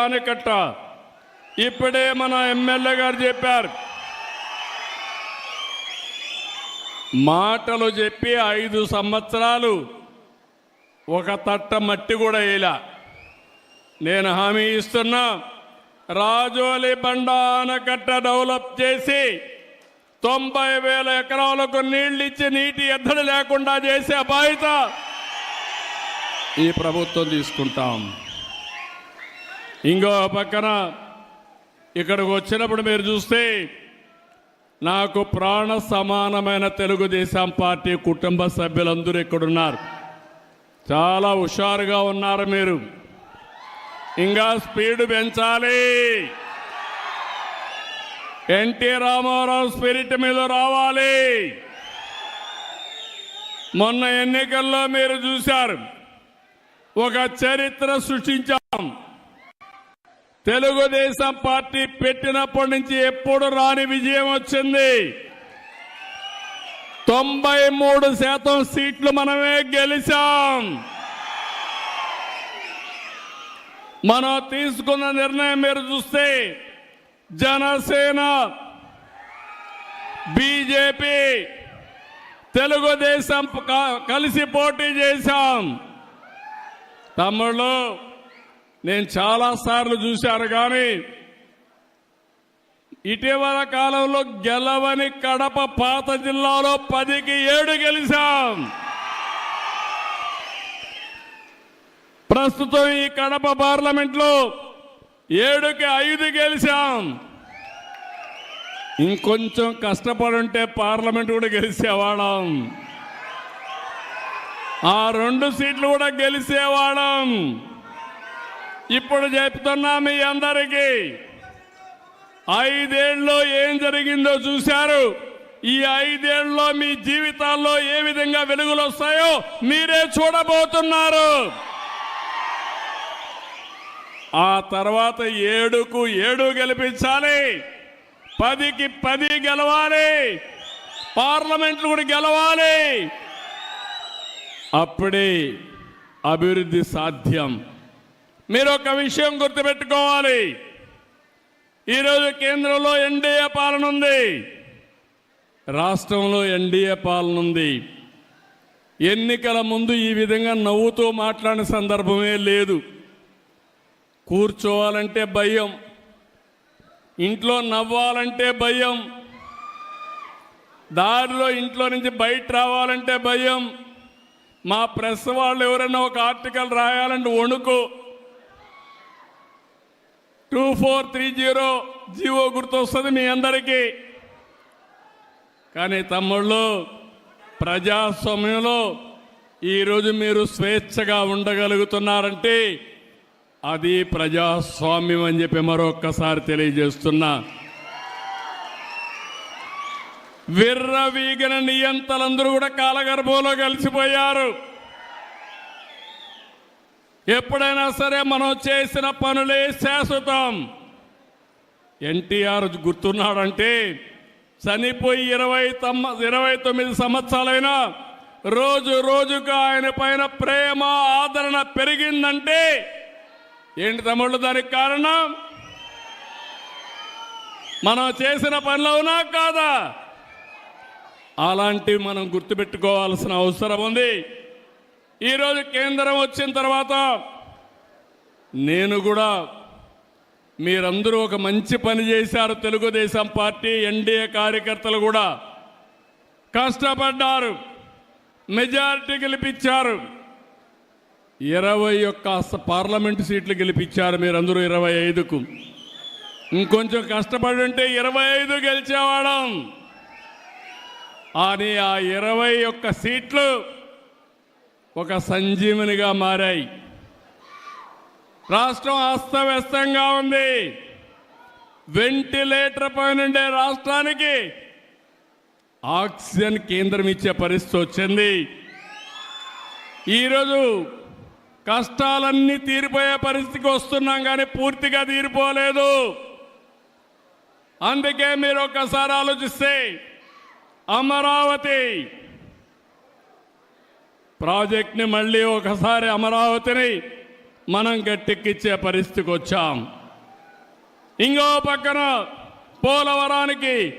ఆనకట్ట ఇప్పుడే మన ఎమ్మెల్యే గారు చెప్పారు. మాటలు చెప్పి 5 సంవత్సరాలు ఒక తట్ట మట్టి కూడా వేయలా. నేను హామీ ఇస్తున్నా, రాజోలి బండ ఆనకట్ట డెవలప్ చేసి 90,000 ఎకరాలకు నీళ్లు ఇచ్చి నీటి ఎద్దడి లేకుండా చేసే బాధ్యత ఈ ప్రభుత్వం తీసుకుంటాం. ఇంకో పక్కన ఇక్కడికి వచ్చినప్పుడు మీరు చూస్తే నాకు ప్రాణ సమానమైన తెలుగుదేశం పార్టీ కుటుంబ సభ్యులందరూ ఇక్కడున్నారు. చాలా హుషారుగా ఉన్నారు మీరు. ఇంకా స్పీడ్ పెంచాలి. ఎన్టీ రామారావు స్పిరిట్ మీద రావాలి. మొన్న ఎన్నికల్లో మీరు చూశారు, ఒక చరిత్ర సృష్టించాం. తెలుగుదేశం పార్టీ పెట్టినప్పటి నుంచి ఎప్పుడు రాని విజయం వచ్చింది. 93% సీట్లు మనమే గెలిచాం. మనం తీసుకున్న నిర్ణయం మీరు చూస్తే జనసేన, బీజేపీ, తెలుగుదేశం కలిసి పోటీ చేశాం. తమ్ముళ్ళు, నేను చాలాసార్లు చూశాను, కానీ ఇటీవల కాలంలో గెలవని కడప పాత జిల్లాలో 10కి 7 గెలిచాం. ప్రస్తుతం ఈ కడప పార్లమెంట్లో 7కి 5 గెలిచాం. ఇంకొంచెం కష్టపడుంటే పార్లమెంట్ కూడా గెలిచేవాళ్ళం. ఆ 2 సీట్లు కూడా గెలిచేవాళ్ళం. ఇప్పుడు చెప్తున్నా మీ అందరికీ, 5 ఏళ్ళలో ఏం జరిగిందో చూశారు. ఈ 5 ఏళ్ళలో మీ జీవితాల్లో ఏ విధంగా వెలుగులు వస్తాయో మీరే చూడబోతున్నారు. ఆ తర్వాత 7కు 7 గెలిపించాలి, 10కి 10 గెలవాలి, పార్లమెంట్లు కూడా గెలవాలి. అప్పుడే అభివృద్ధి సాధ్యం. మీరు ఒక విషయం గుర్తుపెట్టుకోవాలి, ఈరోజు కేంద్రంలో ఎన్డీఏ పాలన ఉంది, రాష్ట్రంలో ఎన్డీఏ పాలన ఉంది. ఎన్నికల ముందు ఈ విధంగా నవ్వుతూ మాట్లాడిన సందర్భమే లేదు. కూర్చోవాలంటే భయం, ఇంట్లో నవ్వాలంటే భయం, దారిలో ఇంట్లో నుంచి బయట రావాలంటే భయం. మా ప్రెస్ వాళ్ళు ఎవరైనా ఒక ఆర్టికల్ రాయాలంటే వణుకు. 2430 జీవో గుర్తొస్తుంది మీ అందరికీ. కానీ తమ్ముళ్ళు, ప్రజాస్వామ్యంలో ఈరోజు మీరు స్వేచ్ఛగా ఉండగలుగుతున్నారంటే అది ప్రజాస్వామ్యం అని చెప్పి మరొక్కసారి తెలియజేస్తున్నా. విర్రవీగిన నియంతలందరూ కూడా కాలగర్భంలో కలిసిపోయారు. ఎప్పుడైనా సరే మనం చేసిన పనులే శాశ్వతం. ఎన్టీఆర్ గుర్తున్నాడంటే చనిపోయి 29 సంవత్సరాలైనా రోజు రోజుకు ఆయన పైన ప్రేమ, ఆదరణ పెరిగిందంటే ఏంటి తమ్ముళ్ళు దానికి కారణం? మనం చేసిన పనులు అవునా కాదా? అలాంటివి మనం గుర్తుపెట్టుకోవాల్సిన అవసరం ఉంది. ఈరోజు కేంద్రం వచ్చిన తర్వాత నేను కూడా, మీరందరూ ఒక మంచి పని చేశారు. తెలుగుదేశం పార్టీ ఎన్డీఏ కార్యకర్తలు కూడా కష్టపడ్డారు, మెజారిటీ గెలిపించారు. 21 పార్లమెంటు సీట్లు గెలిపించారు మీరందరూ 25కు. ఇంకొంచెం కష్టపడి ఉంటే 25 గెలిచేవాళ్ళం. అని ఆ 21 సీట్లు ఒక సంజీవనిగా మారాయి. రాష్ట్రం అస్తవ్యస్తంగా ఉంది. వెంటిలేటర్ పైనుండే రాష్ట్రానికి ఆక్సిజన్ కేంద్రం ఇచ్చే పరిస్థితి వచ్చింది. ఈరోజు కష్టాలన్నీ తీరిపోయే పరిస్థితికి వస్తున్నాం, కానీ పూర్తిగా తీరిపోలేదు. అందుకే మీరు ఒక్కసారి ఆలోచిస్తే అమరావతి ప్రాజెక్ట్ని మళ్ళీ ఒకసారి అమరావతిని మనం గట్టెక్కించే పరిస్థితికి వచ్చాం. ఇంకో పక్కన పోలవరానికి